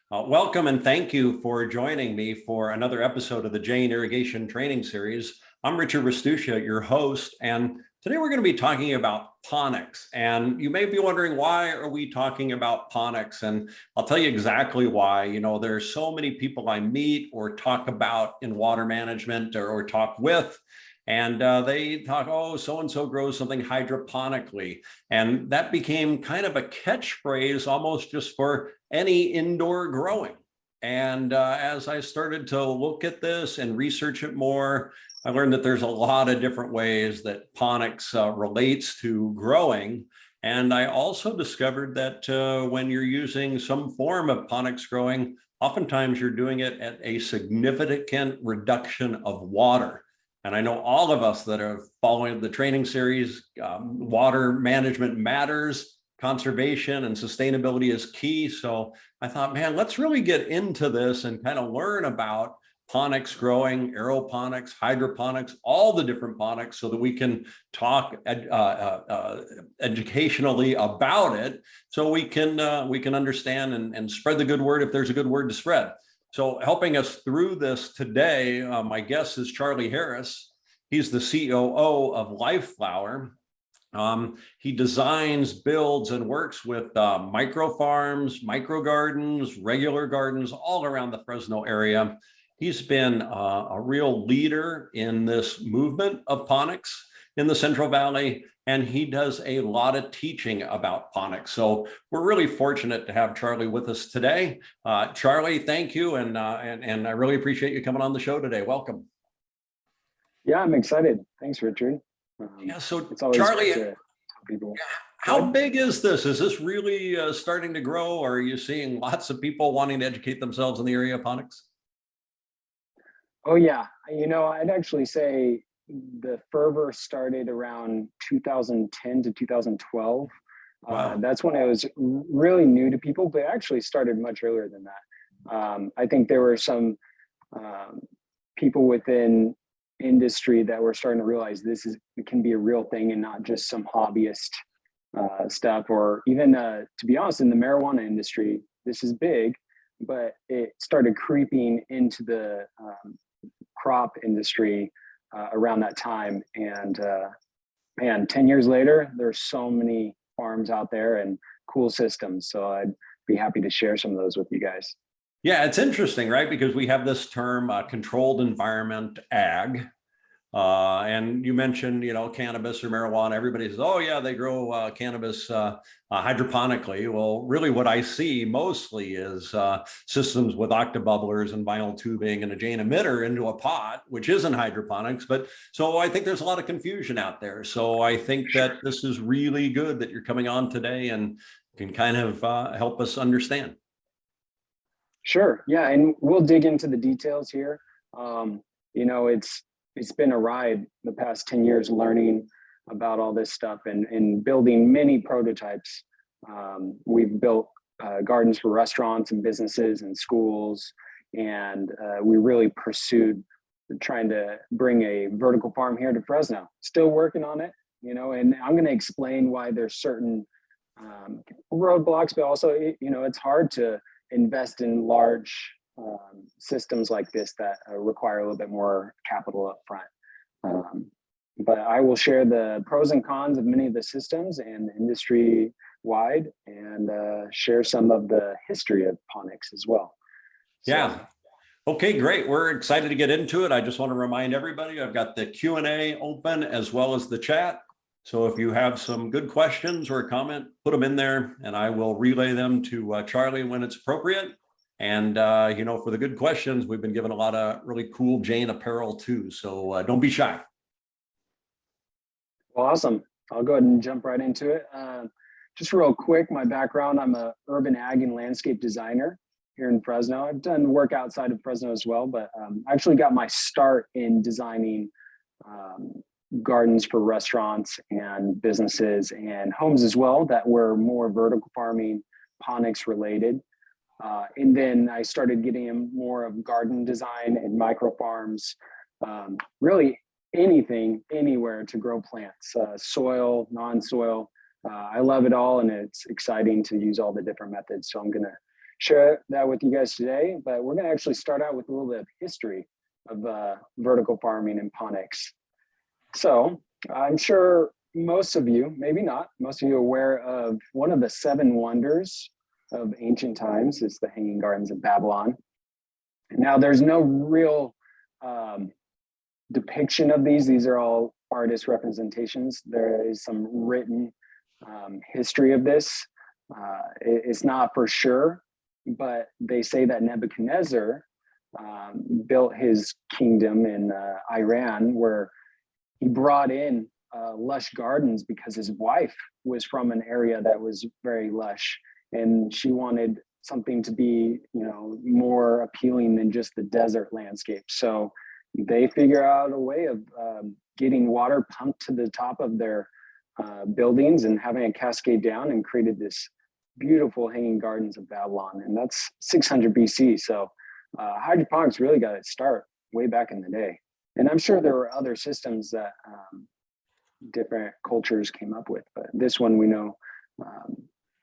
Welcome and thank you for joining me for another episode of the Jane Irrigation Training Series. I'm Richard Restuccia, your host, and today we're going to be talking about ponics. And you may be wondering, why are we talking about ponics? And I'll tell you exactly why. You know, there's so many people I meet or talk about in water management or talk with, and they talk, oh, so-and-so grows something hydroponically. And that became kind of a catchphrase almost just for any indoor growing. And as I started to look at this and research it more, I learned that there's a lot of different ways that ponics relates to growing. And I also discovered that when you're using some form of ponics growing, oftentimes you're doing it at a significant reduction of water. And I know all of us that are following the training series, water management matters, conservation and sustainability is key. So I thought, man, let's really get into this and kind of learn about ponics growing, aeroponics, hydroponics, all the different ponics, so that we can talk educationally about it, so we can understand and spread the good word if there's a good word to spread. So helping us through this today, my guest is Charlie Harris. He's the COO of LifeFlower. He designs, builds, and works with micro farms, micro gardens, regular gardens all around the Fresno area. He's been a real leader in this movement of ponics in the Central Valley, and he does a lot of teaching about ponics. So we're really fortunate to have Charlie with us today. Charlie, thank you, and I really appreciate you coming on the show today. Welcome. Yeah, I'm excited. Thanks, Richard. Yeah, so it's always Charlie, good to tell people. how big is this? Is this really starting to grow, or are you seeing lots of people wanting to educate themselves in the area of ponics? Oh yeah, I'd actually say the fervor started around 2010 to 2012. Wow. That's when it was really new to people, but it actually started much earlier than that. I think there were some people within industry that were starting to realize it can be a real thing and not just some hobbyist stuff, or even to be honest, in the marijuana industry, this is big, but it started creeping into the crop industry around that time. And man, 10 years later, there's so many farms out there and cool systems. So I'd be happy to share some of those with you guys. Yeah, it's interesting, right? Because we have this term, controlled environment ag. And you mentioned, cannabis or marijuana. Everybody says, oh, yeah, they grow cannabis hydroponically. Well, really what I see mostly is systems with octobubblers and vinyl tubing and a Jane emitter into a pot, which isn't hydroponics. But so I think there's a lot of confusion out there. So I think that this is really good that you're coming on today and can kind of help us understand. Sure. Yeah. And we'll dig into the details here. It's been a ride the past 10 years learning about all this stuff and building many prototypes. We've built gardens for restaurants and businesses and schools. And we really pursued trying to bring a vertical farm here to Fresno. Still working on it, and I'm going to explain why there's certain roadblocks, but also, it's hard to invest in large systems like this that require a little bit more capital up front. But I will share the pros and cons of many of the systems and industry wide, and share some of the history of ponics as well. Yeah. Okay, great. We're excited to get into it. I just want to remind everybody, I've got the Q&A open as well as the chat. So if you have some good questions or a comment, put them in there and I will relay them to Charlie when it's appropriate. And, for the good questions, we've been given a lot of really cool Jane apparel too. So don't be shy. Well, awesome. I'll go ahead and jump right into it. Just real quick, my background, I'm an urban ag and landscape designer here in Fresno. I've done work outside of Fresno as well, but I actually got my start in designing gardens for restaurants and businesses and homes as well that were more vertical farming, ponics related. And then I started getting more of garden design and micro farms, really anything, anywhere to grow plants, soil, non-soil. I love it all, and it's exciting to use all the different methods. So I'm going to share that with you guys today, but we're going to actually start out with a little bit of history of vertical farming and ponics. So I'm sure most of you, maybe not, most of you are aware of one of the 7 wonders of ancient times is the Hanging Gardens of Babylon. Now, there's no real depiction of these. These are all artist representations. There is some written history of this. It's not for sure, but they say that Nebuchadnezzar built his kingdom in Iran, where he brought in lush gardens because his wife was from an area that was very lush, and she wanted something to be, more appealing than just the desert landscape. So they figure out a way of getting water pumped to the top of their buildings and having it cascade down, and created this beautiful Hanging Gardens of Babylon. And that's 600 BC. So hydroponics really got its start way back in the day. And I'm sure there were other systems that different cultures came up with, but this one we know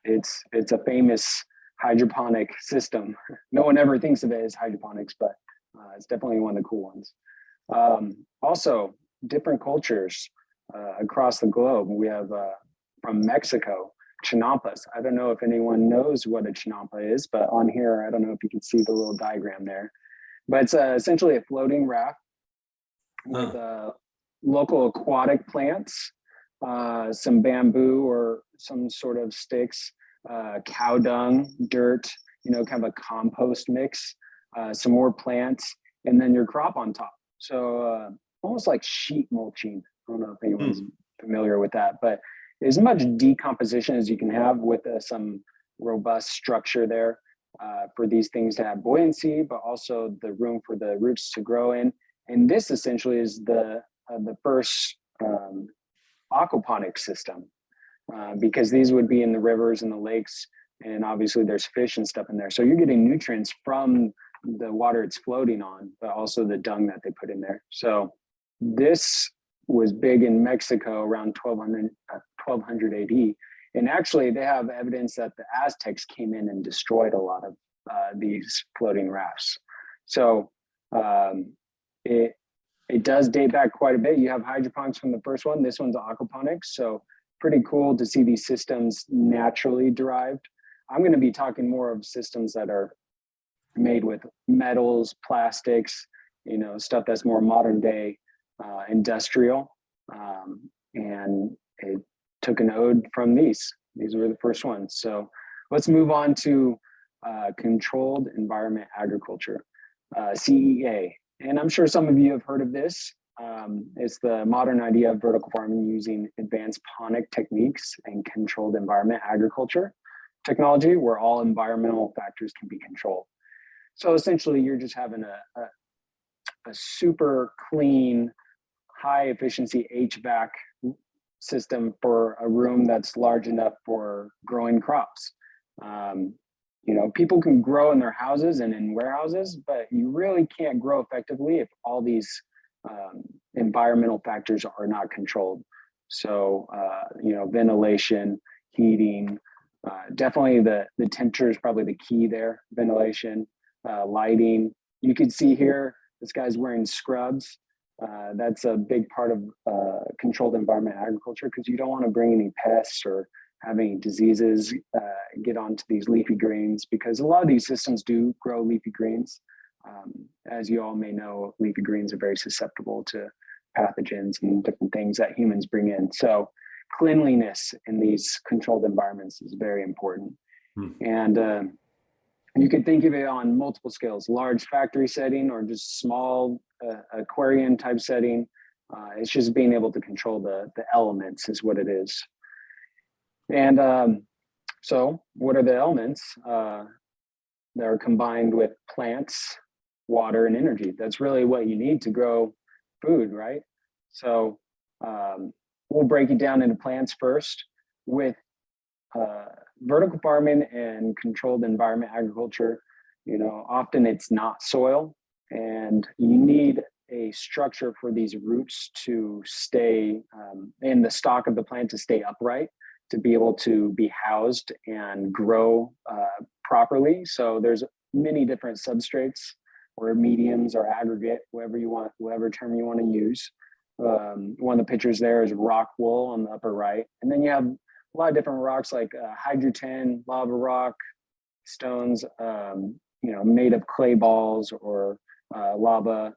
it's a famous hydroponic system. No one ever thinks of it as hydroponics, but it's definitely one of the cool ones. Also, different cultures across the globe. We have from Mexico, chinampas. I don't know if anyone knows what a chinampa is, but on here, I don't know if you can see the little diagram there, but it's essentially a floating raft with local aquatic plants, some bamboo or some sort of sticks, cow dung, dirt, kind of a compost mix, some more plants, and then your crop on top. So almost like sheet mulching. I don't know if anyone's familiar with that, but as much decomposition as you can have with some robust structure there for these things to have buoyancy, but also the room for the roots to grow in. And this essentially is the first aquaponics system, because these would be in the rivers and the lakes, and obviously there's fish and stuff in there. So you're getting nutrients from the water it's floating on, but also the dung that they put in there. So this was big in Mexico around 1200 AD. And actually they have evidence that the Aztecs came in and destroyed a lot of these floating rafts. So it does date back quite a bit. You have hydroponics from the first one. This one's aquaponics. So pretty cool to see these systems naturally derived. I'm going to be talking more of systems that are made with metals, plastics, stuff that's more modern day industrial. And it took an ode from these. These were the first ones. So let's move on to controlled environment agriculture, CEA. And I'm sure some of you have heard of this. It's the modern idea of vertical farming using advanced ponic techniques and controlled environment agriculture technology, where all environmental factors can be controlled. So essentially, you're just having a super clean, high efficiency HVAC system for a room that's large enough for growing crops. People can grow in their houses and in warehouses, but you really can't grow effectively if all these environmental factors are not controlled. So, ventilation, heating, definitely the temperature is probably the key there. Ventilation, lighting. You can see here, this guy's wearing scrubs. That's a big part of controlled environment agriculture, because you don't want to bring any pests or have any diseases get onto these leafy greens, because a lot of these systems do grow leafy greens. As you all may know, leafy greens are very susceptible to pathogens and different things that humans bring in. So cleanliness in these controlled environments is very important. And you can think of it on multiple scales: large factory setting or just small aquarium type setting. It's just being able to control the elements is what it is. And so what are the elements that are combined with plants, water, and energy? That's really what you need to grow food, right? So we'll break it down into plants first. With vertical farming and controlled environment agriculture, often it's not soil, and you need a structure for these roots to stay in the stalk of the plant to stay upright. to be able to be housed and grow properly. So there's many different substrates or mediums or aggregate, whatever you want, whatever term you want to use. One of the pictures there is rock wool on the upper right. And then you have a lot of different rocks like hydroton, lava rock, stones, made of clay balls or lava.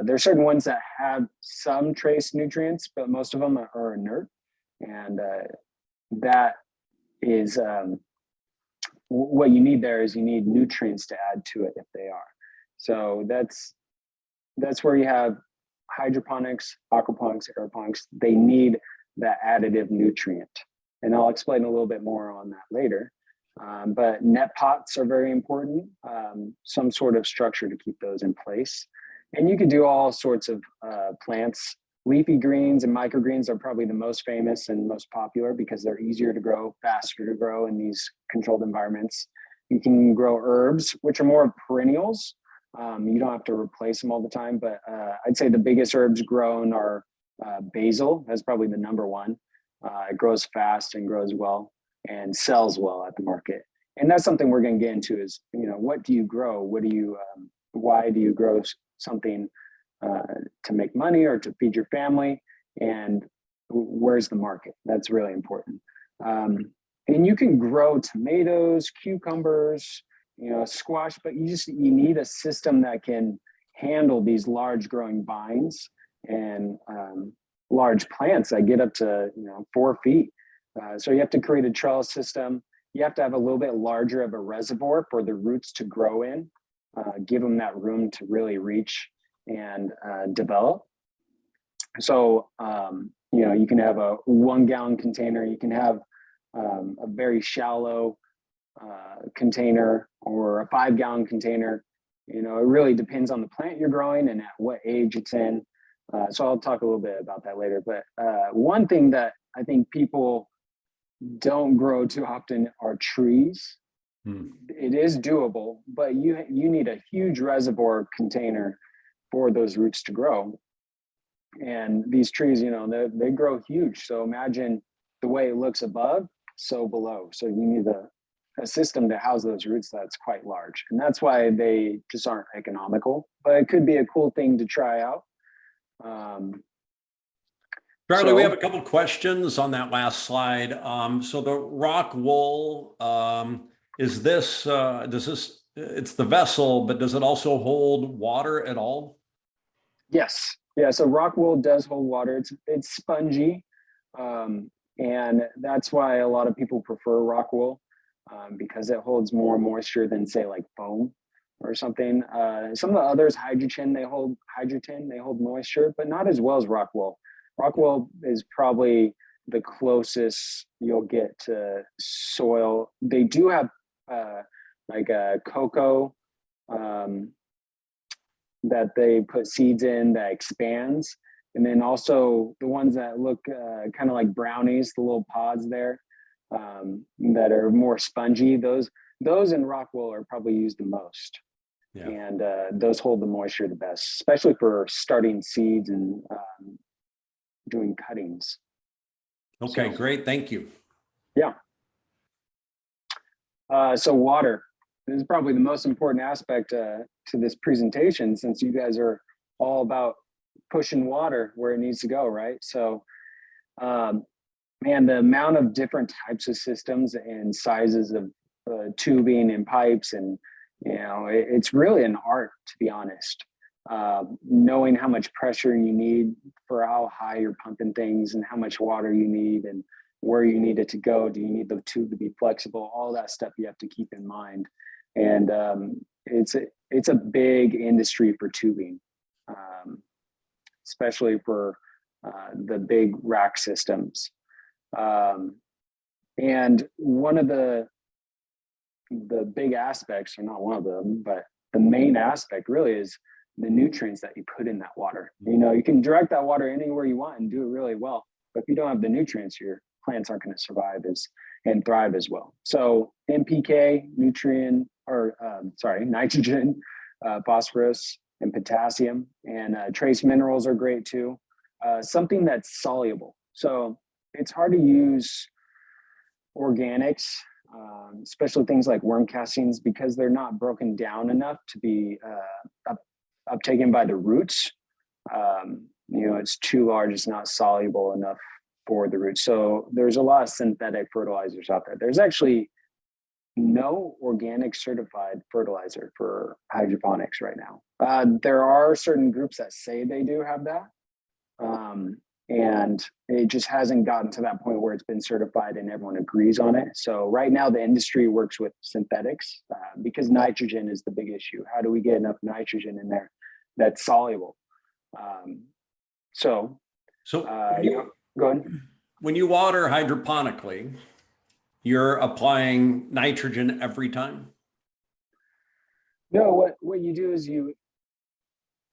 There are certain ones that have some trace nutrients, but most of them are inert. And that is what you need there is you need nutrients to add to it if they are. So that's where you have hydroponics, aquaponics, aeroponics. They need that additive nutrient. And I'll explain a little bit more on that later. But net pots are very important, some sort of structure to keep those in place. And you could do all sorts of plants. Leafy greens and microgreens are probably the most famous and most popular because they're easier to grow, faster to grow in these controlled environments. You can grow herbs, which are more perennials. You don't have to replace them all the time, but I'd say the biggest herbs grown are basil. That's probably the number one. It grows fast and grows well and sells well at the market. And that's something we're going to get into is, what do you grow? Why do you grow something to make money or to feed your family? And where's the market? That's really important. And you can grow tomatoes, cucumbers, squash, but you need a system that can handle these large growing vines and large plants that get up to 4 feet. So you have to create a trellis system. You have to have a little bit larger of a reservoir for the roots to grow in, give them that room to really reach and develop. So you can have a 1 gallon container. You can have a very shallow container or a 5 gallon container. It really depends on the plant you're growing and at what age it's in. So I'll talk a little bit about that later. But one thing that I think people don't grow too often are trees. It is doable, but you need a huge reservoir container for those roots to grow. And these trees, they grow huge. So imagine the way it looks above, so below. So you need a system to house those roots that's quite large. And that's why they just aren't economical, but it could be a cool thing to try out. Charlie, we have a couple questions on that last slide. So the rock wool, it's the vessel, but does it also hold water at all? Yes. Yeah. So rock wool does hold water. It's spongy. And that's why a lot of people prefer rock wool, because it holds more moisture than say like foam or something. Some of the others, hydrogen, they hold moisture, but not as well as rock wool. Rock wool is probably the closest you'll get to soil. They do have like a cocoa that they put seeds in that expands. And then also the ones that look kind of like brownies, the little pods there that are more spongy, those in rock wool are probably used the most. Yeah. And those hold the moisture the best, especially for starting seeds and doing cuttings. Okay, great. Thank you. Yeah. So water. This is probably the most important aspect to this presentation, since you guys are all about pushing water where it needs to go, right? So, man, the amount of different types of systems and sizes of tubing and pipes, and it's really an art, to be honest. Knowing how much pressure you need for how high you're pumping things and how much water you need and where you need it to go. Do you need the tube to be flexible? All that stuff you have to keep in mind. And it's a big industry for tubing, especially for the big rack systems. And one of the big aspects, or not one of them, but the main aspect really is the nutrients that you put in that water. You can direct that water anywhere you want and do it really well. But if you don't have the nutrients, your plants aren't going to survive and thrive as well. So NPK, nitrogen, phosphorus, and potassium, and trace minerals are great too. Something that's soluble. So it's hard to use organics, especially things like worm castings, because they're not broken down enough to be uptaken by the roots. It's too large, it's not soluble enough for the roots. So there's a lot of synthetic fertilizers out there. There's actually no organic certified fertilizer for hydroponics right now. There are certain groups that say they do have that. And it just hasn't gotten to that point where it's been certified and everyone agrees on it. So right now the industry works with synthetics because nitrogen is the big issue. How do we get enough nitrogen in there that's soluble? So go ahead. When you water hydroponically, you're applying nitrogen every time? No, what you do is you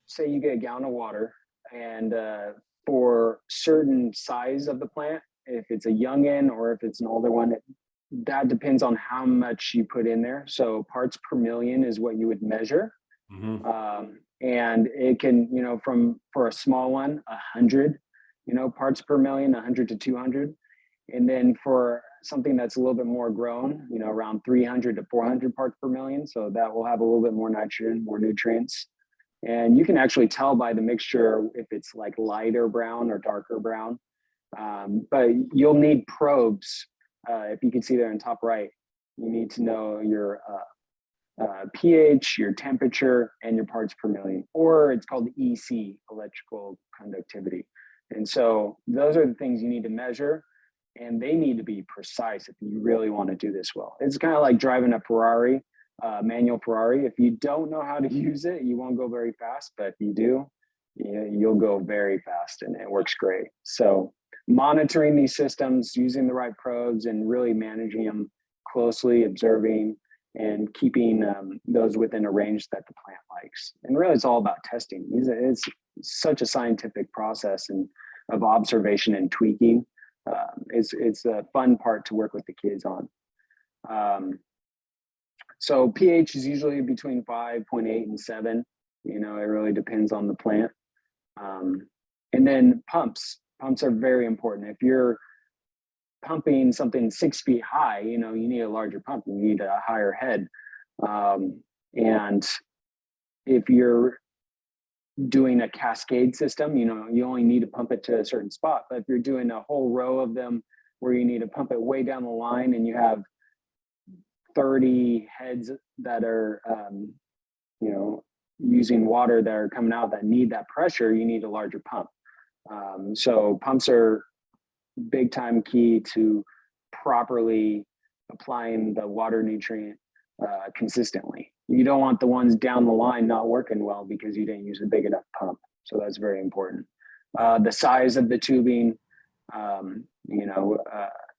say you get a gallon of water, and for certain size of the plant, if it's a youngin or if it's an older one, that depends on how much you put in there. So parts per million is what you would measure. Mm-hmm. And it can, for a small one, 100, parts per million, 100 to 200. And then for something that's a little bit more grown, around 300 to 400 parts per million. So that will have a little bit more nitrogen, more nutrients. And you can actually tell by the mixture if it's like lighter brown or darker brown. But you'll need probes. If you can see there in top right, you need to know your pH, your temperature, and your parts per million, or it's called EC, electrical conductivity. And so those are the things you need to measure, and they need to be precise if you really want to do this well. It's kind of like driving a Ferrari, manual Ferrari. If you don't know how to use it, you won't go very fast, but if you do, you'll go very fast, and it works great. So monitoring these systems, using the right probes, and really managing them closely, observing, and keeping those within a range that the plant likes. And really, it's all about testing. It's such a scientific process and of observation and tweaking. It's a fun part to work with the kids on. So pH is usually between 5.8 and 7. It really depends on the plant. And then pumps are very important. If you're pumping something 6 feet high, you need a larger pump, you need a higher head. And if you're doing a cascade system, you only need to pump it to a certain spot. But if you're doing a whole row of them where you need to pump it way down the line, and you have 30 heads that are, using water that are coming out that need that pressure, you need a larger pump. So pumps are big time key to properly applying the water nutrient consistently. You don't want the ones down the line not working well because you didn't use a big enough pump. So that's very important. The size of the tubing,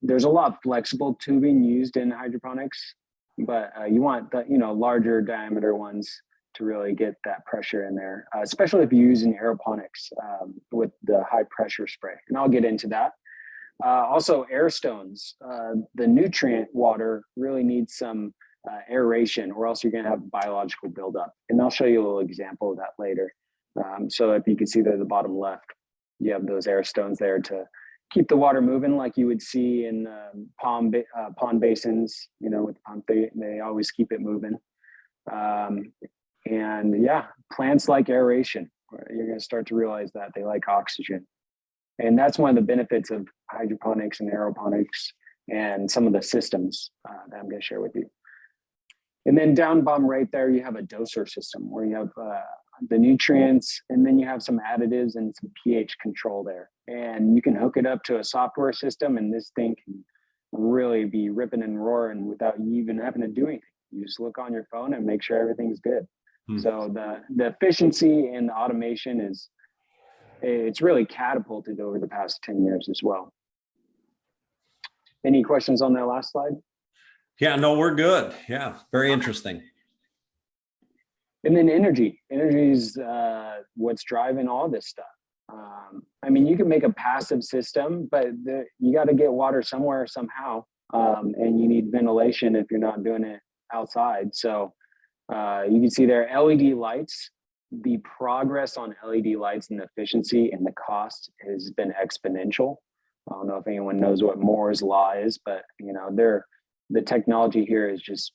there's a lot of flexible tubing used in hydroponics, but you want the larger diameter ones to really get that pressure in there, especially if you're using aeroponics with the high pressure spray. And I'll get into that. Also, air stones. The nutrient water really needs some aeration, or else you're going to have biological buildup. And I'll show you a little example of that later. So if you can see there at the bottom left, you have those air stones there to keep the water moving, like you would see in pond basins. With the pump, they always keep it moving. And yeah, plants like aeration. You're going to start to realize that they like oxygen. And that's one of the benefits of hydroponics and aeroponics and some of the systems that I'm going to share with you. And then down bottom right there, you have a doser system where you have the nutrients, and then you have some additives and some pH control there. And you can hook it up to a software system, and this thing can really be ripping and roaring without you even having to do anything. You just look on your phone and make sure everything's good. So the efficiency and the automation it's really catapulted over the past 10 years as well. Any questions on that last slide? Yeah, no, we're good. Yeah, very interesting. And then energy is what's driving all this stuff. You can make a passive system, but you got to get water somewhere somehow. And you need ventilation if you're not doing it outside. So you can see there, LED lights. The progress on LED lights and the efficiency and the cost has been exponential. I don't know if anyone knows what Moore's law is, but the technology here has just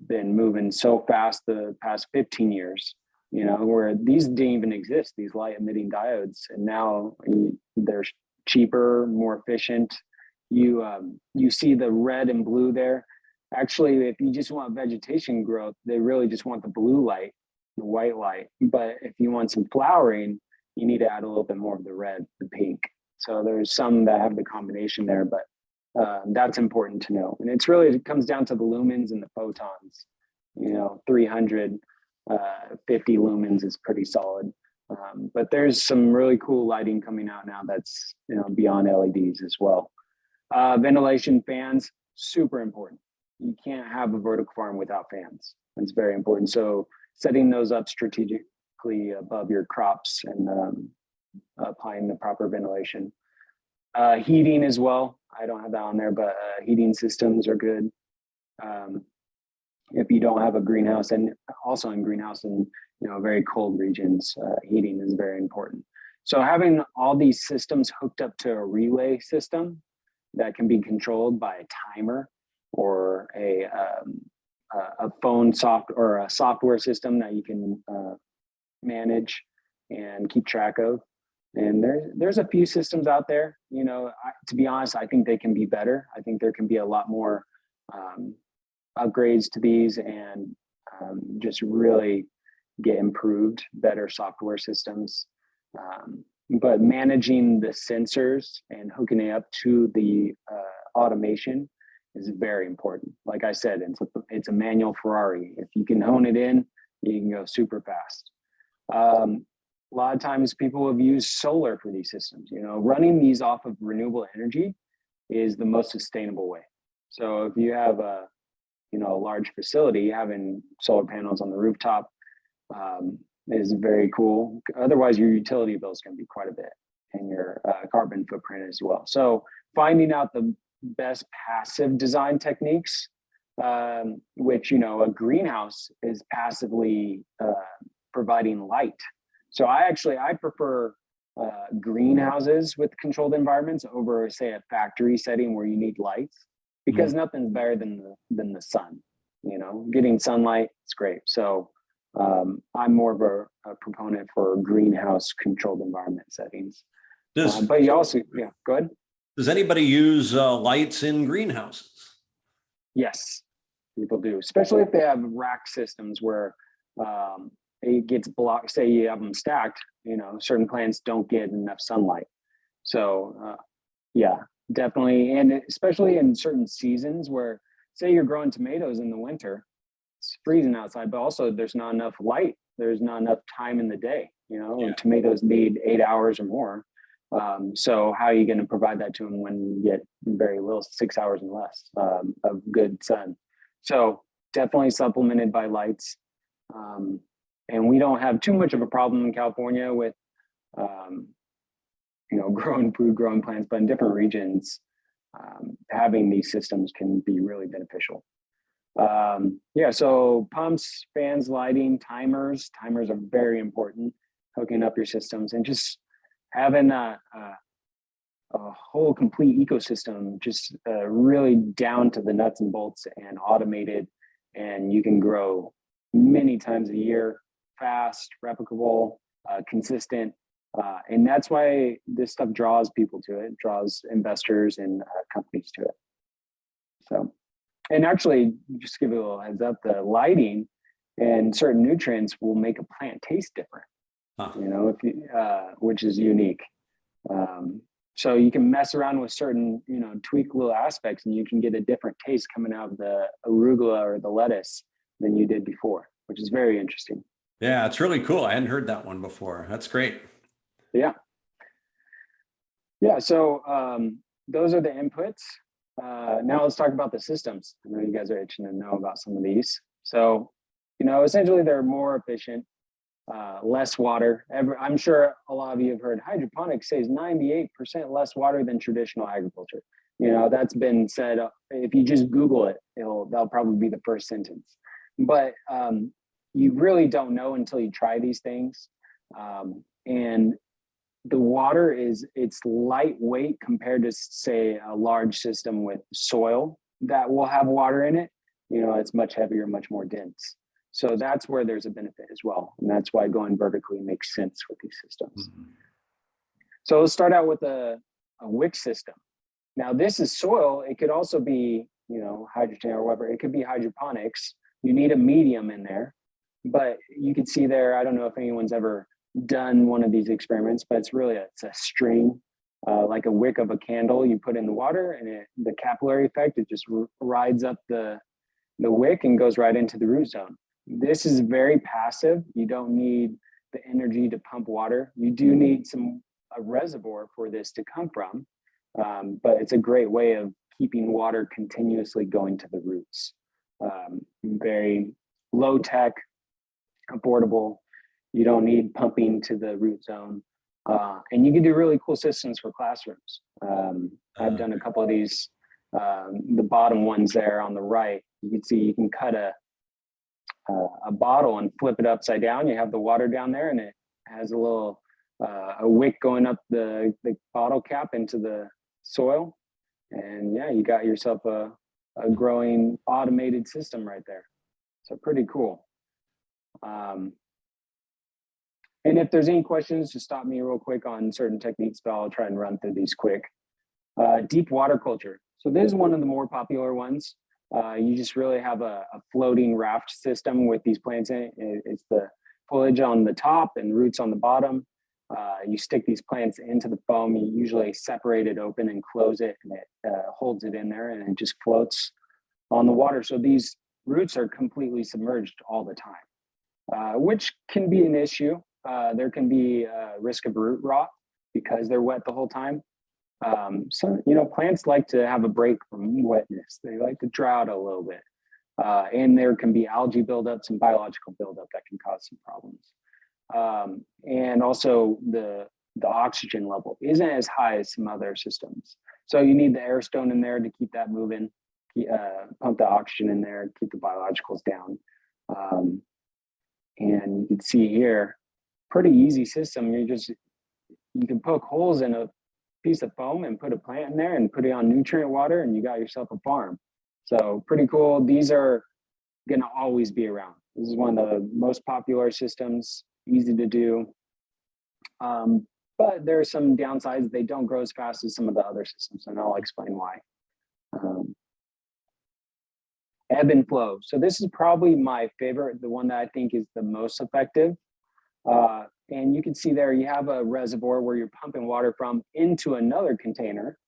been moving so fast the past 15 years, where these didn't even exist, these light emitting diodes, and now they're cheaper, more efficient. You see the red and blue there. Actually, if you just want vegetation growth, they really just want the blue light, the white light. But if you want some flowering, you need to add a little bit more of the red, the pink. So there's some that have the combination there, but that's important to know. And it comes down to the lumens and the photons. 350 lumens is pretty solid. But there's some really cool lighting coming out now that's beyond LEDs as well. Ventilation fans, super important. You can't have a vertical farm without fans. That's very important. So setting those up strategically above your crops and applying the proper ventilation. Heating as well. I don't have that on there, but heating systems are good. If you don't have a greenhouse, and also in greenhouse in very cold regions, heating is very important. So having all these systems hooked up to a relay system that can be controlled by a timer or a phone or a software system that you can manage and keep track of. And there's a few systems out there. To be honest, I think they can be better. I think there can be a lot more upgrades to these and just really get improved, better software systems. But managing the sensors and hooking it up to the automation is very important. Like I said, it's a manual Ferrari. If you can hone it in, you can go super fast. A lot of times people have used solar for these systems. Running these off of renewable energy is the most sustainable way. So if you have a large facility, having solar panels on the rooftop is very cool. Otherwise, your utility bill is going to be quite a bit, and your carbon footprint as well. So finding out the best passive design techniques, which a greenhouse is passively providing light. So I prefer greenhouses with controlled environments over, say, a factory setting where you need lights, because nothing's better than the sun. Getting sunlight is great. So I'm more of a proponent for greenhouse controlled environment settings. But you also, go ahead. Does anybody use lights in greenhouses? Yes, people do, especially if they have rack systems where it gets blocked. Say you have them stacked, certain plants don't get enough sunlight. So definitely. And especially in certain seasons where, say you're growing tomatoes in the winter, it's freezing outside, but also there's not enough light. There's not enough time in the day, and tomatoes need 8 hours or more. So how are you going to provide that to them when you get very little, 6 hours and less of good sun? So definitely supplemented by lights. And we don't have too much of a problem in California with, growing food, growing plants, but in different regions, having these systems can be really beneficial. So pumps, fans, lighting, timers are very important, hooking up your systems and just having a whole complete ecosystem, just really down to the nuts and bolts and automated, and you can grow many times a year, fast, replicable, consistent. And that's why this stuff draws people to it, draws investors and companies to it. So, and actually, just to give you a little heads up, the lighting and certain nutrients will make a plant taste different, which is unique. So you can mess around with certain, tweak little aspects, and you can get a different taste coming out of the arugula or the lettuce than you did before, which is very interesting. Yeah, it's really cool. I hadn't heard that one before. That's great. Yeah. So those are the inputs. Now let's talk about the systems. I know you guys are itching to know about some of these. So, essentially they're more efficient, less water. I'm sure a lot of you have heard hydroponics saves 98% less water than traditional agriculture. That's been said. If you just Google it, that'll probably be the first sentence. But you really don't know until you try these things. And the water it's lightweight compared to, say, a large system with soil that will have water in it. You know, it's much heavier, much more dense. So that's where there's a benefit as well. And that's why going vertically makes sense with these systems. Mhm. So let's start out with a wick system. Now this is soil. It could also be, you know, hydrogen or whatever. It could be hydroponics. You need a medium in there, but you can see there, I don't know if anyone's ever done one of these experiments, but it's a string, like a wick of a candle. You put in the water and the capillary effect, it just rides up the wick and goes right into the root zone. This is very passive. You don't need the energy to pump water. You do need a reservoir for this to come from, but it's a great way of keeping water continuously going to the roots. Very low tech, affordable. You don't need pumping to the root zone. And you can do really cool systems for classrooms. I've done a couple of these, the bottom ones there on the right. You can see you can cut a bottle and flip it upside down. You have the water down there and it has a little a wick going up the bottle cap into the soil. And yeah, you got yourself a growing automated system right there. So pretty cool. And if there's any questions, just stop me real quick on certain techniques, but I'll try and run through these quick. Deep water culture. So this is one of the more popular ones. You just really have a floating raft system with these plants in it. It's the foliage on the top and roots on the bottom. You stick these plants into the foam. You usually separate it open and close it, and it holds it in there, and it just floats on the water. So these roots are completely submerged all the time, which can be an issue. There can be a risk of root rot because they're wet the whole time. So, you know, plants like to have a break from wetness. They like to dry out a little bit. And there can be algae buildup, some biological buildup that can cause some problems. And also the oxygen level isn't as high as some other systems. So you need the air stone in there to keep that moving, pump the oxygen in there, keep the biologicals down. And you can see here, pretty easy system. You can poke holes in a piece of foam and put a plant in there and put it on nutrient water and you got yourself a farm. So pretty cool. These are going to always be around. This is one of the most popular systems, easy to do. But there are some downsides. They don't grow as fast as some of the other systems, and I'll explain why. Ebb and flow. So this is probably my favorite, the one that I think is the most effective. And you can see there, you have a reservoir where you're pumping water from into another container.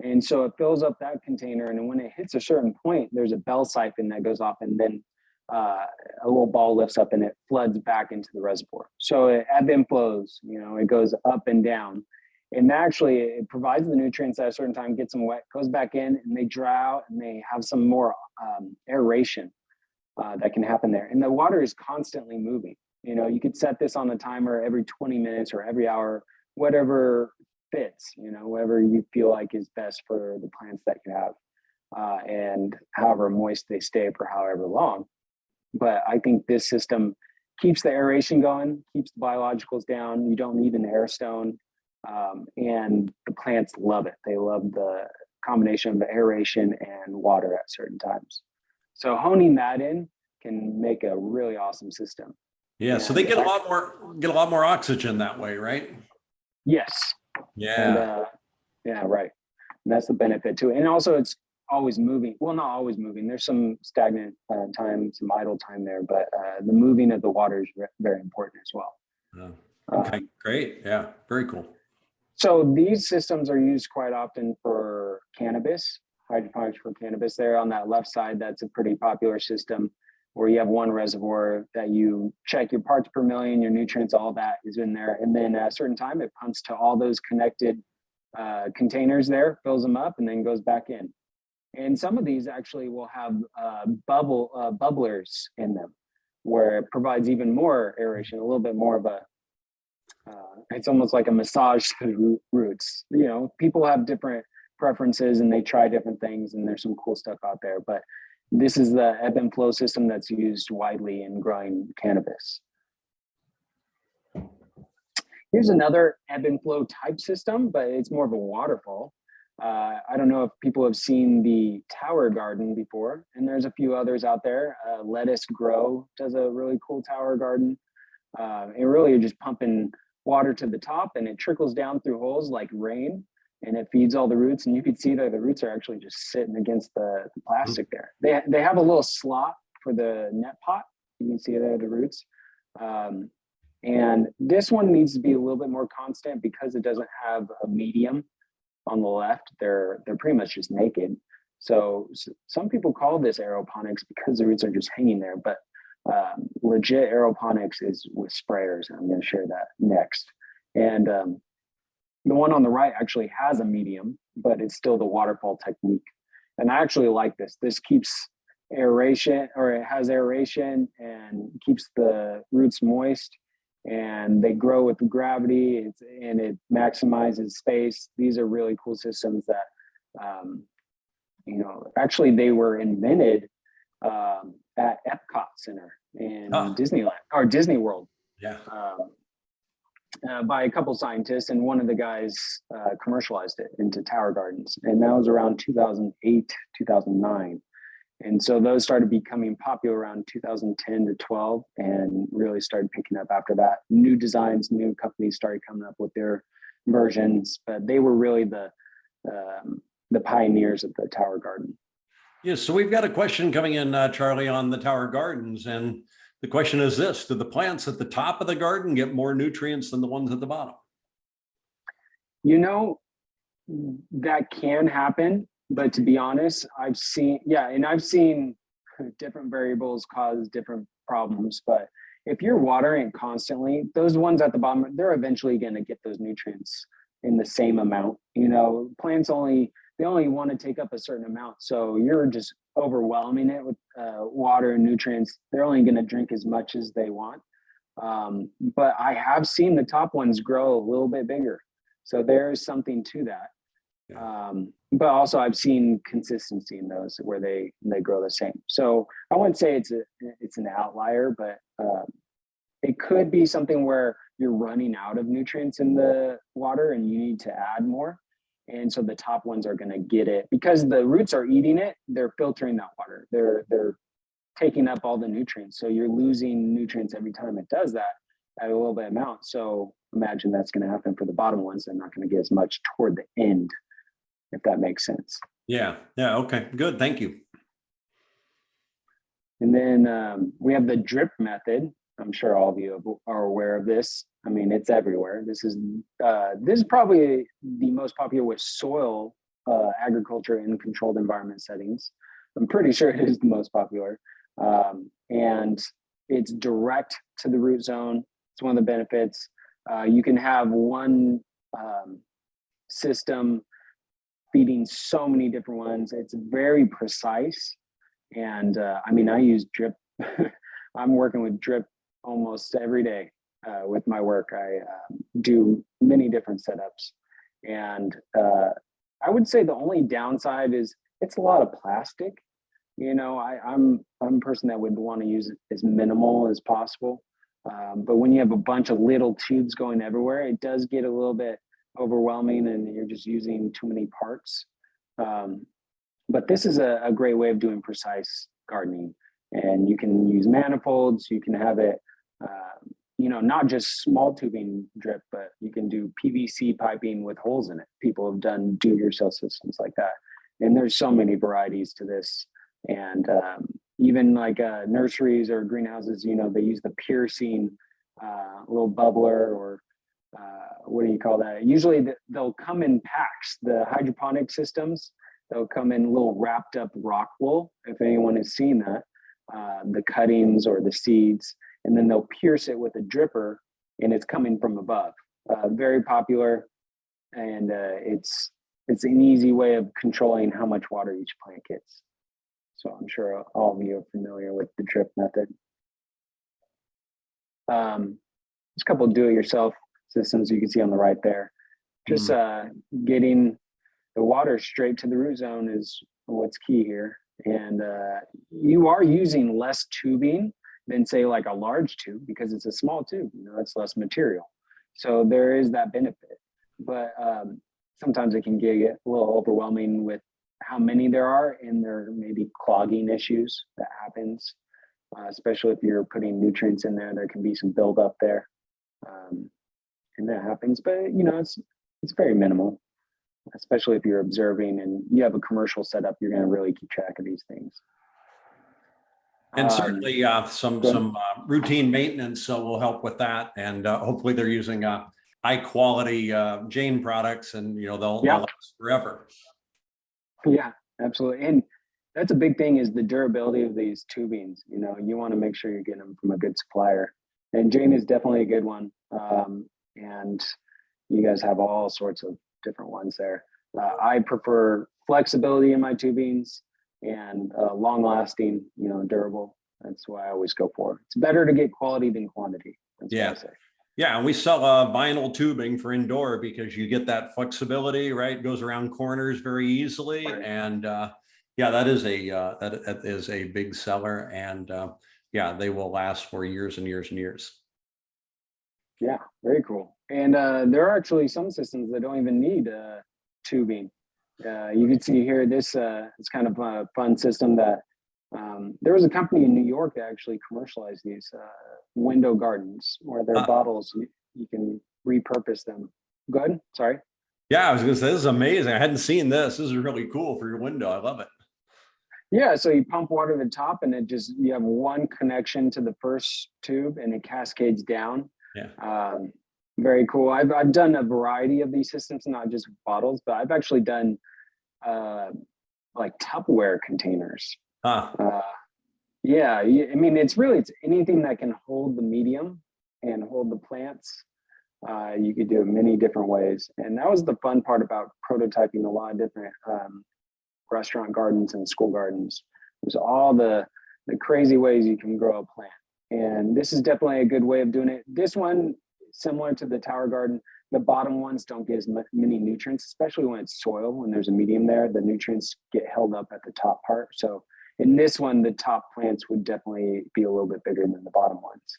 And so it fills up that container. And then when it hits a certain point, there's a bell siphon that goes off, and then a little ball lifts up and it floods back into the reservoir. So it ebb and flows, you know, it goes up and down. And actually it provides the nutrients at a certain time, gets them wet, goes back in, and they dry out and they have some more aeration that can happen there. And the water is constantly moving. You know, you could set this on a timer every 20 minutes or every hour, whatever fits, you know, whatever you feel like is best for the plants that you have, and however moist they stay for however long. But I think this system keeps the aeration going, keeps the biologicals down. You don't need an air stone, and the plants love it. They love the combination of aeration and water at certain times. So honing that in can make a really awesome system. Yeah, so they get a lot more oxygen that way, right? Yes. Yeah. And, yeah, right. And that's the benefit too. And also it's always moving. Well, not always moving. There's some stagnant time, some idle time there, but the moving of the water is very important as well. Okay, great. Yeah, very cool. So these systems are used quite often for cannabis, hydroponics for cannabis. There on that left side, that's a pretty popular system where you have one reservoir that you check your parts per million, your nutrients, all that is in there. And then at a certain time, it pumps to all those connected containers there, fills them up, and then goes back in. And some of these actually will have bubblers in them, where it provides even more aeration, a little bit more of a, it's almost like a massage to the roots. You know, people have different preferences and they try different things, and there's some cool stuff out there, but this is the ebb and flow system that's used widely in growing cannabis. Here's another ebb and flow type system, but it's more of a waterfall. I don't know if people have seen the tower garden before, and there's a few others out there. Lettuce Grow does a really cool tower garden. It really is just pumping water to the top, and it trickles down through holes like rain, and it feeds all the roots. And you can see that the roots are actually just sitting against the plastic there. They have a little slot for the net pot. You can see there the roots. And this one needs to be a little bit more constant because it doesn't have a medium on the left. They're pretty much just naked. So some people call this aeroponics because the roots are just hanging there, but legit aeroponics is with sprayers. And I'm going to share that next. And the one on the right actually has a medium, but it's still the waterfall technique. And I actually like this. This keeps aeration, or it has aeration and keeps the roots moist, and they grow with gravity, and it maximizes space. These are really cool systems that, actually they were invented at Epcot Center in Disneyland or Disney World. Yeah. By a couple scientists, and one of the guys commercialized it into tower gardens, and that was around 2008, 2009. And so those started becoming popular around 2010 to 12, and really started picking up after that. New designs, new companies started coming up with their versions, but they were really the pioneers of the tower garden. Yeah, so we've got a question coming in, Charlie, on the tower gardens. And the question is this: do the plants at the top of the garden get more nutrients than the ones at the bottom? You know, that can happen. But to be honest, I've seen different variables cause different problems. But if you're watering it constantly, those ones at the bottom, they're eventually going to get those nutrients in the same amount. Plants only want to take up a certain amount. So you're just overwhelming it with water and nutrients. They're only going to drink as much as they want. But I have seen the top ones grow a little bit bigger. So there is something to that. But also I've seen consistency in those where they grow the same. So I wouldn't say it's an outlier, but it could be something where you're running out of nutrients in the water and you need to add more. And so the top ones are going to get it because the roots are eating it. They're filtering that water. They're taking up all the nutrients. So you're losing nutrients every time it does that at a little bit amount. So imagine that's going to happen for the bottom ones. They're not going to get as much toward the end, if that makes sense. Yeah. Okay, good. Thank you. And then we have the drip method. I'm sure all of you are aware of this. I mean, it's everywhere. This is probably the most popular with soil agriculture in controlled environment settings. I'm pretty sure it is the most popular. And it's direct to the root zone. It's one of the benefits. You can have one system feeding so many different ones. It's very precise. And I use drip. I'm working with drip almost every day with my work. I do many different setups. And I would say the only downside is it's a lot of plastic. I'm a person that would want to use it as minimal as possible. But when you have a bunch of little tubes going everywhere, it does get a little bit overwhelming and you're just using too many parts. But this is a great way of doing precise gardening. And you can use manifolds. You can have it, not just small tubing drip, but you can do PVC piping with holes in it. People have done do-it-yourself systems like that. And there's so many varieties to this. And even like nurseries or greenhouses, they use the piercing little bubbler or what do you call that? Usually they'll come in packs. The hydroponic systems, they'll come in little wrapped up rock wool, if anyone has seen that, the cuttings or the seeds, and then they'll pierce it with a dripper and it's coming from above. Very popular, and it's an easy way of controlling how much water each plant gets. So I'm sure all of you are familiar with the drip method. There's a couple of do-it-yourself systems you can see on the right there. Just getting the water straight to the root zone is what's key here. And you are using less tubing than say like a large tube because it's a small tube, it's less material. So there is that benefit, but sometimes it can get a little overwhelming with how many there are, and there may be clogging issues that happens, especially if you're putting nutrients in there. There can be some buildup there, and that happens. But it's very minimal, especially if you're observing and you have a commercial setup. You're going to really keep track of these things. And certainly some routine maintenance will help with that. And hopefully they're using high quality Jane products, and they'll last forever. Yeah, absolutely. And that's a big thing, is the durability of these tubings. You want to make sure you're getting them from a good supplier. And Jane is definitely a good one. And you guys have all sorts of different ones there. I prefer flexibility in my tubings and long lasting, durable. That's why I always go for it. It's better to get quality than quantity. That's what I say. Yeah, and we sell vinyl tubing for indoor because you get that flexibility, right? It goes around corners very easily, and that is a big seller, and they will last for years and years and years. Yeah, very cool. And there are actually some systems that don't even need tubing. You can see here, this it's kind of a fun system that there was a company in New York that actually commercialized these window gardens, where their bottles, you can repurpose them. Good. Sorry. Yeah, I was going to say, this is amazing. I hadn't seen this. This is really cool for your window. I love it. Yeah, so you pump water to the top, and you have one connection to the first tube, and it cascades down. Yeah. Very cool. I've done a variety of these systems, not just bottles, but I've actually done like Tupperware containers. Yeah, I mean, it's anything that can hold the medium and hold the plants. You could do it many different ways. And that was the fun part about prototyping a lot of different restaurant gardens and school gardens. There's all the crazy ways you can grow a plant. And this is definitely a good way of doing it. This one, similar to the tower garden, the bottom ones don't get as many nutrients, especially when it's soil. When there's a medium there, the nutrients get held up at the top part. So in this one, the top plants would definitely be a little bit bigger than the bottom ones.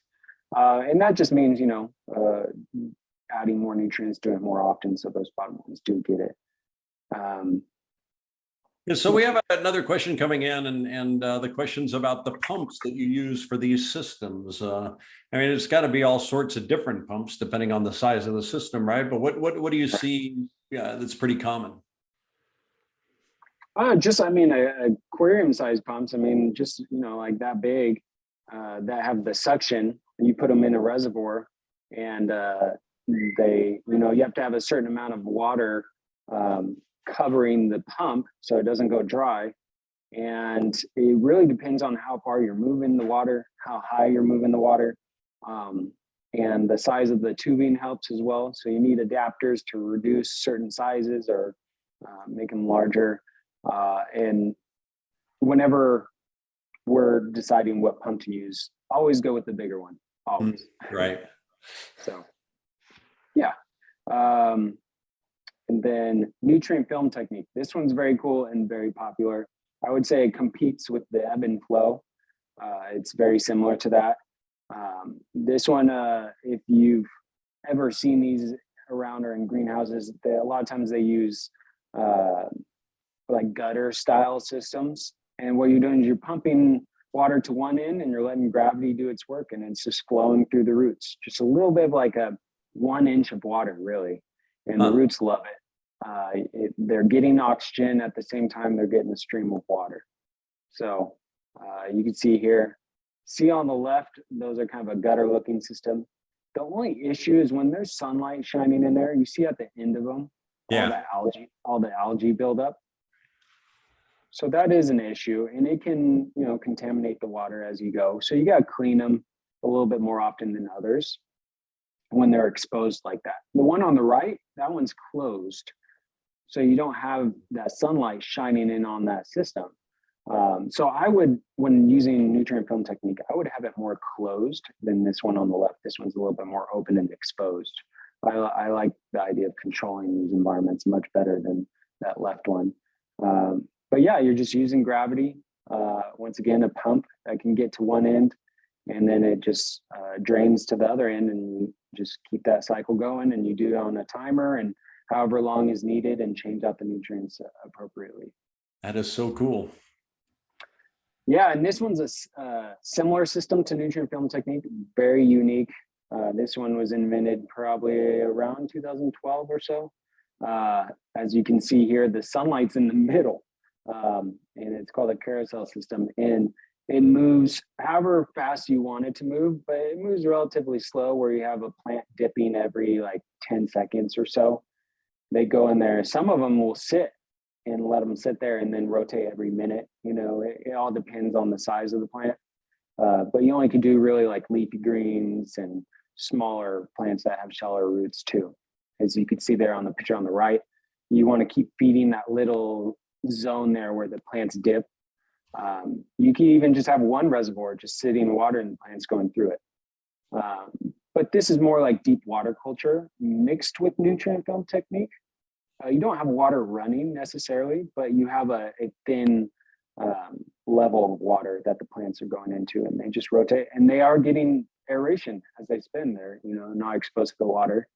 And that just means, adding more nutrients, doing it more often, so those bottom ones do get it. So we have another question coming in, and the question's about the pumps that you use for these systems. I mean, it's got to be all sorts of different pumps depending on the size of the system, right? But what do you see that's pretty common? Aquarium size pumps. I mean, just like that big, that have the suction, and you put them in a reservoir, and you have to have a certain amount of water covering the pump so it doesn't go dry. And it really depends on how far you're moving the water, how high you're moving the water, and the size of the tubing helps as well. So you need adapters to reduce certain sizes or make them larger. And whenever we're deciding what pump to use, always go with the bigger one, always. Right. So, yeah. And then nutrient film technique. This one's very cool and very popular. I would say it competes with the ebb and flow. It's very similar to that. This one, if you've ever seen these around or in greenhouses, a lot of times they use like gutter style systems. And what you're doing is you're pumping water to one end and you're letting gravity do its work, and it's just flowing through the roots. Just a little bit of like a 1 inch of water, really. And the roots love it. They're getting oxygen at the same time they're getting a stream of water. So you can see on the left, those are kind of a gutter looking system. The only issue is when there's sunlight shining in there, you see at the end of them, all the algae build up. So that is an issue, and it can, contaminate the water as you go. So you got to clean them a little bit more often than others when they're exposed like that. The one on the right, that one's closed. So you don't have that sunlight shining in on that system. So I would, when using nutrient film technique, I would have it more closed than this one on the left. This one's a little bit more open and exposed. I like the idea of controlling these environments much better than that left one. But yeah, you're just using gravity. Once again, a pump that can get to one end, and then it just drains to the other end, and just keep that cycle going, and you do it on a timer and however long is needed, and change out the nutrients appropriately. That is so cool. Yeah, and this one's a similar system to nutrient film technique, very unique. This one was invented probably around 2012 or so. As you can see here, the sunlight's in the middle, and it's called a carousel system, and it moves however fast you want it to move, but it moves relatively slow, where you have a plant dipping every like 10 seconds or so. They go in there. Some of them will sit and let them sit there and then rotate every minute. You know, it all depends on the size of the plant. But you only can do really like leafy greens and smaller plants that have shallower roots too. As you can see there on the picture on the right, you want to keep feeding that little zone there where the plants dip. You can even just have one reservoir just sitting in water and the plants going through it. But this is more like deep water culture mixed with nutrient film technique. You don't have water running necessarily, but you have a thin level of water that the plants are going into, and they just rotate, and they are getting aeration as they spin there, you know, not exposed to the water.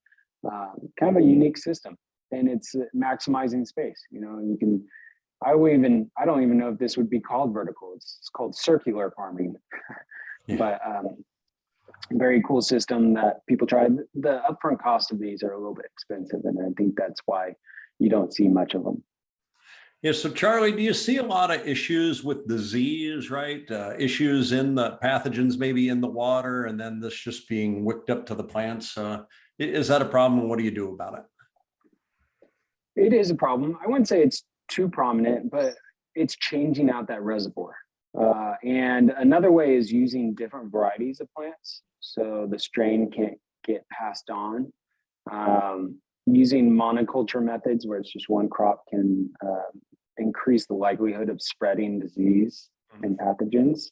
Kind of a unique system, and it's maximizing space. You know, you can, I don't even know if this would be called vertical. It's called circular farming. Yeah. But very cool system that people try. The upfront cost of these are a little bit expensive, and I think that's why you don't see much of them. Yeah. So Charlie, do you see a lot of issues with disease, right? Issues in the pathogens, maybe in the water, and then this just being wicked up to the plants? Is that a problem? What do you do about it? It is a problem. I wouldn't say it's too prominent, but it's changing out that reservoir. And another way is using different varieties of plants, so the strain can't get passed on. Using monoculture methods, where it's just one crop, can increase the likelihood of spreading disease and pathogens.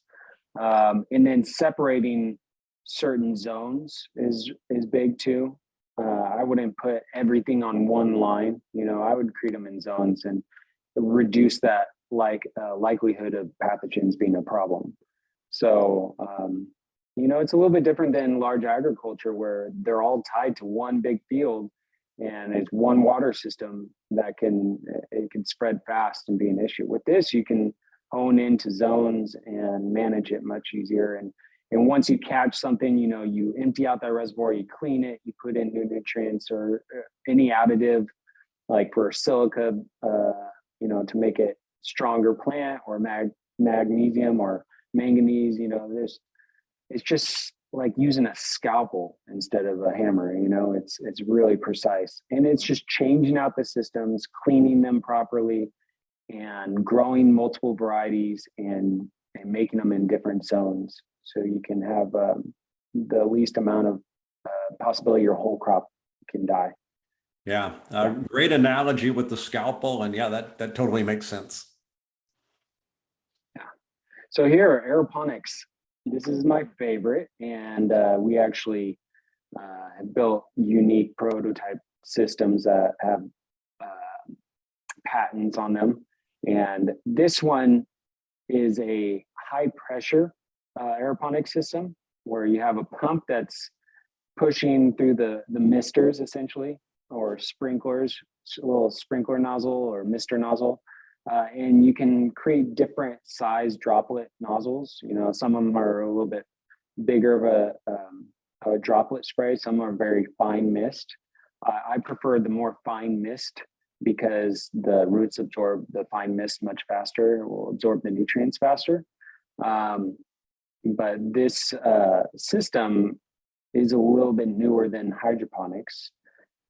And then separating certain zones is big too. I wouldn't put everything on one line. You know, I would create them in zones and reduce that likelihood of pathogens being a problem. So, you know, it's a little bit different than large agriculture, where they're all tied to one big field, and it's one water system that it can spread fast and be an issue. With this, you can hone into zones and manage it much easier. And once you catch something, you know, you empty out that reservoir, you clean it, you put in new nutrients or any additive, like for silica, you know, to make it stronger plant, or magnesium or manganese. You know, it's just like using a scalpel instead of a hammer. You know, it's really precise, and it's just changing out the systems, cleaning them properly, and growing multiple varieties and making them in different zones, so you can have the least amount of possibility your whole crop can die. Yeah, great analogy with the scalpel, and yeah, that totally makes sense. Yeah. So here, aeroponics. This is my favorite, and we actually have built unique prototype systems that have patents on them. And this one is a high pressure aeroponic system, where you have a pump that's pushing through the misters, essentially, or sprinklers, a little sprinkler nozzle or mister nozzle. And you can create different size droplet nozzles. You know, some of them are a little bit bigger of a droplet spray. Some are very fine mist. I prefer the more fine mist, because the roots absorb the fine mist much faster, will absorb the nutrients faster. But this system is a little bit newer than hydroponics,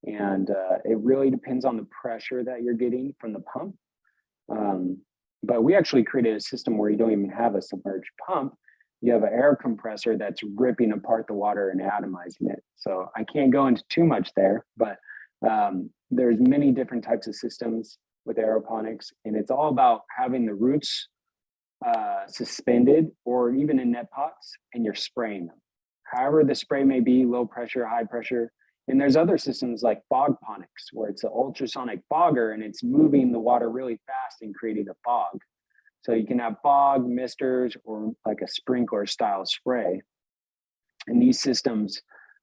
and it really depends on the pressure that you're getting from the pump. But we actually created a system where you don't even have a submerged pump. You have an air compressor that's ripping apart the water and atomizing it. So I can't go into too much there, but there's many different types of systems with aeroponics, and it's all about having the roots suspended or even in net pots, and you're spraying them. However the spray may be, low pressure, high pressure. And there's other systems like fog ponics, where it's an ultrasonic fogger and it's moving the water really fast and creating a fog. So you can have fog, misters, or like a sprinkler style spray. And these systems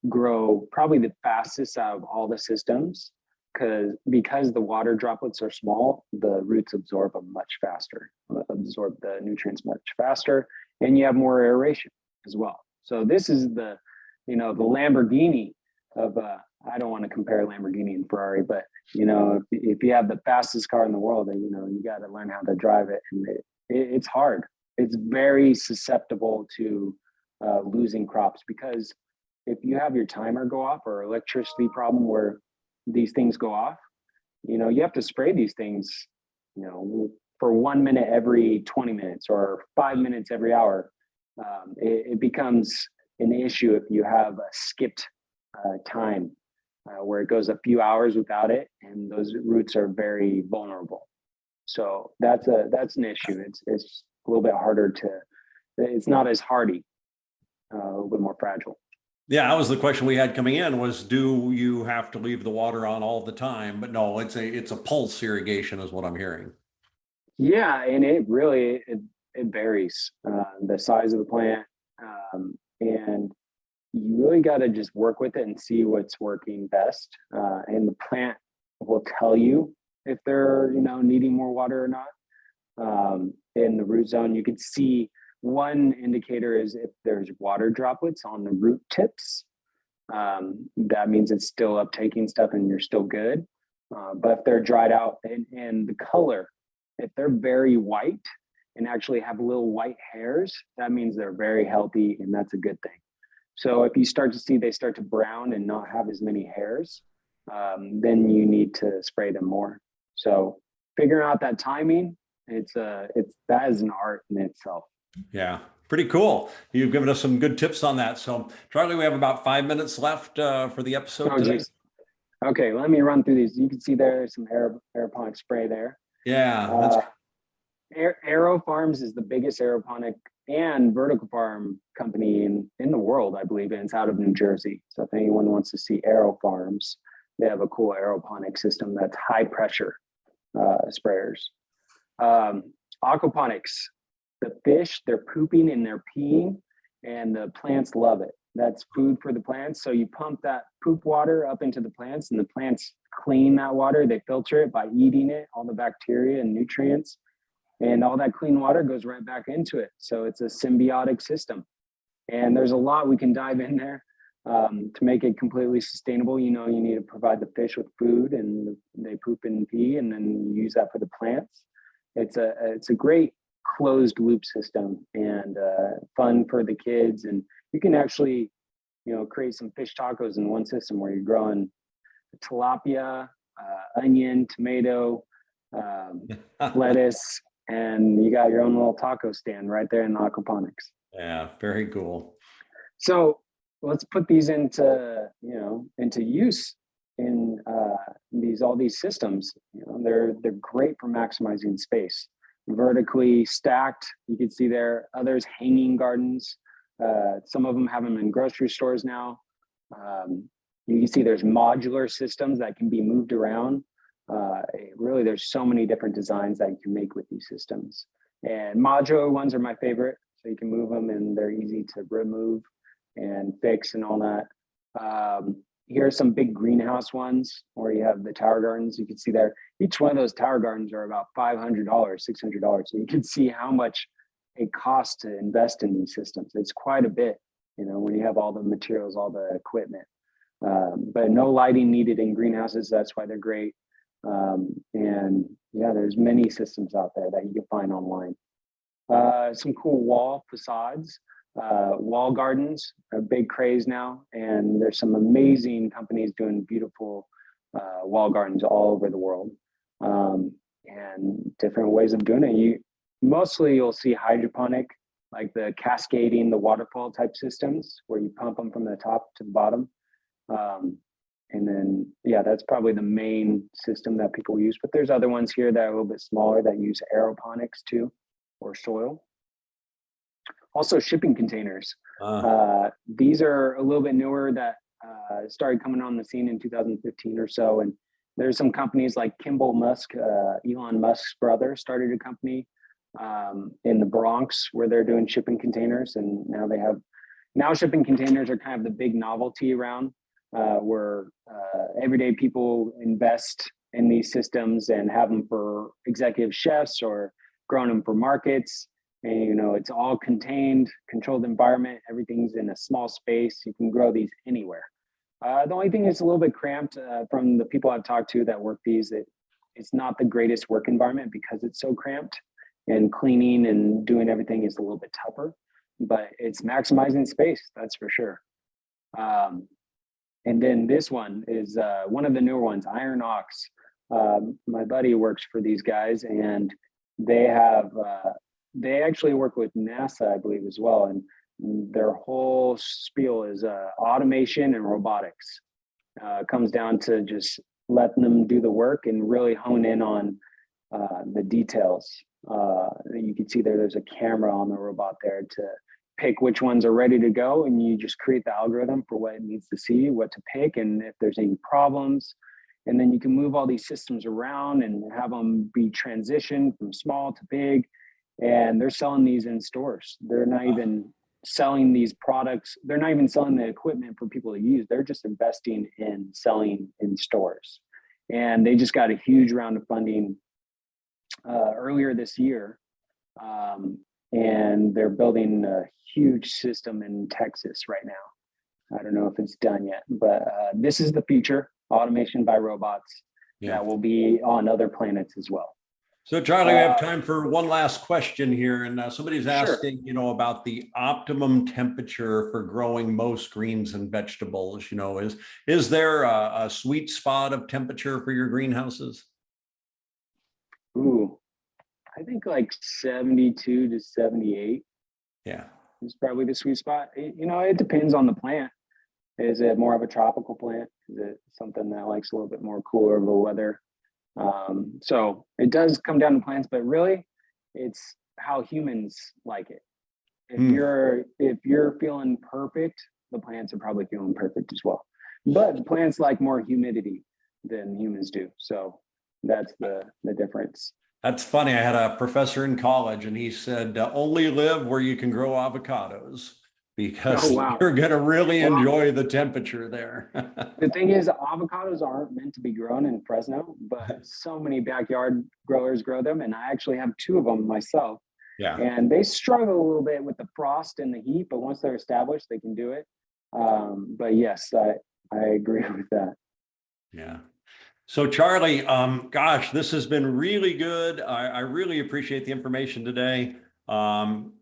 grow probably the fastest out of all the systems because the water droplets are small, the roots absorb them much faster, absorb the nutrients much faster, and you have more aeration as well. So this is the Lamborghini of I don't want to compare Lamborghini and Ferrari, but if you have the fastest car in the world, then you got to learn how to drive it, and it's hard. It's very susceptible to losing crops, because if you have your timer go off or electricity problem where these things go off, you have to spray these things, for 1 minute every 20 minutes or 5 minutes every hour. It becomes an issue if you have a skipped time where it goes a few hours without it, and those roots are very vulnerable. So that's an issue. It's a little bit harder it's not as hardy, a little bit more fragile. Yeah, that was the question we had coming in, was do you have to leave the water on all the time? But no, it's a pulse irrigation is what I'm hearing. Yeah, and it varies, the size of the plant, and you really got to just work with it and see what's working best. And the plant will tell you if they're needing more water or not. In the root zone, you can see one indicator is if there's water droplets on the root tips. That means it's still uptaking stuff and you're still good. But if they're dried out, and the color, if they're very white and actually have little white hairs, that means they're very healthy, and that's a good thing. So if you start to see they start to brown and not have as many hairs, then you need to spray them more. So figuring out that timing, that is an art in itself. Yeah, pretty cool. You've given us some good tips on that. So Charlie, we have about 5 minutes left for the episode today. Geez. Okay, let me run through these. You can see there's some aeroponic spray there. Yeah. Aero Farms is the biggest aeroponic and vertical farm company in the world, I believe, and it's out of New Jersey. So if anyone wants to see Aero Farms, they have a cool aeroponic system that's high pressure sprayers. Aquaponics, the fish, they're pooping and they're peeing, and the plants love it. That's food for the plants. So you pump that poop water up into the plants, and the plants clean that water. They filter it by eating it, all the bacteria and nutrients, and all that clean water goes right back into it. So it's a symbiotic system. And there's a lot we can dive in there to make it completely sustainable. You need to provide the fish with food, and they poop and pee, and then you use that for the plants. It's a great closed loop system, and fun for the kids. And you can actually, create some fish tacos in one system where you're growing tilapia, onion, tomato, lettuce, and you got your own little taco stand right there in the aquaponics. Yeah, very cool. So let's put these into use in all these systems. They're great for maximizing space. Vertically stacked, you can see there. Others hanging gardens. Some of them have them in grocery stores now. You can see there's modular systems that can be moved around. Really, there's so many different designs that you can make with these systems. And modular ones are my favorite. So you can move them, and they're easy to remove and fix and all that. Here are some big greenhouse ones where you have the tower gardens. You can see there, each one of those tower gardens are about $500, $600. So you can see how much it costs to invest in these systems. It's quite a bit, when you have all the materials, all the equipment. But no lighting needed in greenhouses. That's why they're great. And yeah, there's many systems out there that you can find online. Some cool wall facades. Wall gardens are a big craze now, and there's some amazing companies doing beautiful wall gardens all over the world, and different ways of doing it. You'll see hydroponic, like the cascading, the waterfall type systems where you pump them from the top to the bottom. And then, that's probably the main system that people use, but there's other ones here that are a little bit smaller that use aeroponics too, or soil. Also shipping containers. These are a little bit newer that started coming on the scene in 2015 or so. And there's some companies like Kimball Musk, Elon Musk's brother started a company in the Bronx where they're doing shipping containers. And now they have, Now shipping containers are kind of the big novelty around, where everyday people invest in these systems and have them for executive chefs or growing them for markets. And it's all contained, controlled environment. Everything's in a small space. You can grow these anywhere. The only thing that's a little bit cramped, from the people I've talked to that work these, it's not the greatest work environment because it's so cramped, and cleaning and doing everything is a little bit tougher, but it's maximizing space, that's for sure. And then this one is one of the newer ones, Iron Ox. My buddy works for these guys, and they actually work with NASA, I believe, as well. And their whole spiel is automation and robotics. It comes down to just letting them do the work and really hone in on the details. You can see there's a camera on the robot there to pick which ones are ready to go, and you just create the algorithm for what it needs to see, what to pick, and if there's any problems. And then you can move all these systems around and have them be transitioned from small to big. And they're selling these in stores. They're not even selling these products. They're not even selling the equipment for people to use. They're just investing in selling in stores. And they just got a huge round of funding earlier this year. And they're building a huge system in Texas right now. I don't know if it's done yet, but this is the future, automation by robots, that will be on other planets as well. So Charlie, we have time for one last question here. And somebody's asking, about the optimum temperature for growing most greens and vegetables. Is there a sweet spot of temperature for your greenhouses? Ooh, I think like 72 to 78. Yeah. Is probably the sweet spot. It depends on the plant. Is it more of a tropical plant? Is it something that likes a little bit more cooler of a weather? So it does come down to plants, but really it's how humans like it. If you're feeling perfect, the plants are probably feeling perfect as well. But plants like more humidity than humans do. So that's the difference. That's funny. I had a professor in college and he said, only live where you can grow avocados, because you're going to really enjoy the temperature there. The thing is, avocados aren't meant to be grown in Fresno, but so many backyard growers grow them. And I actually have 2 of them myself. Yeah. And they struggle a little bit with the frost and the heat, but once they're established, they can do it. But yes, I agree with that. Yeah. So Charlie, gosh, this has been really good. I really appreciate the information today.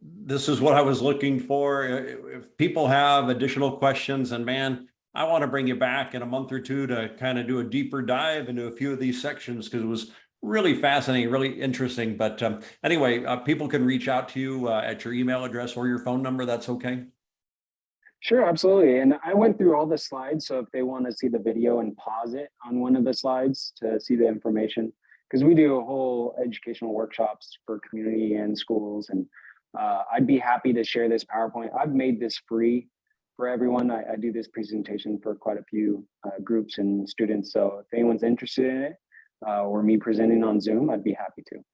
This is what I was looking for. If people have additional questions, and man, I want to bring you back in a month or 2 to kind of do a deeper dive into a few of these sections, because it was really fascinating, really interesting. But anyway, people can reach out to you at your email address or your phone number. That's okay. Sure, absolutely. And I went through all the slides. So if they want to see the video and pause it on one of the slides to see the information, because we do a whole educational workshops for community and schools. And I'd be happy to share this PowerPoint. I've made this free for everyone. I do this presentation for quite a few groups and students. So if anyone's interested in it, or me presenting on Zoom, I'd be happy to.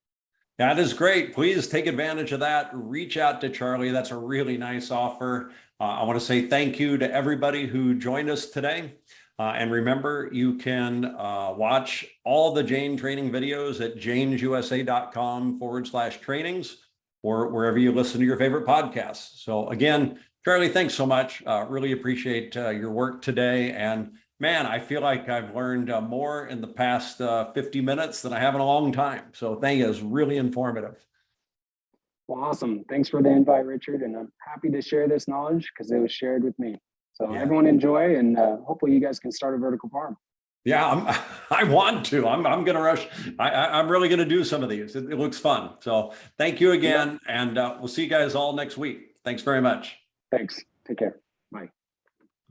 That is great. Please take advantage of that. Reach out to Charlie. That's a really nice offer. I want to say thank you to everybody who joined us today. And remember, you can watch all the Jane training videos at janesusa.com/trainings, or wherever you listen to your favorite podcasts. So again, Charlie, thanks so much. Really appreciate your work today. And man, I feel like I've learned more in the past 50 minutes than I have in a long time. So thank you. It was really informative. Well, awesome. Thanks for the invite, Richard. And I'm happy to share this knowledge because it was shared with me. So everyone enjoy, and hopefully you guys can start a vertical farm. Yeah, I want to. I'm going to rush. I'm really going to do some of these. It looks fun. So thank you again. And we'll see you guys all next week. Thanks very much. Thanks. Take care. Bye.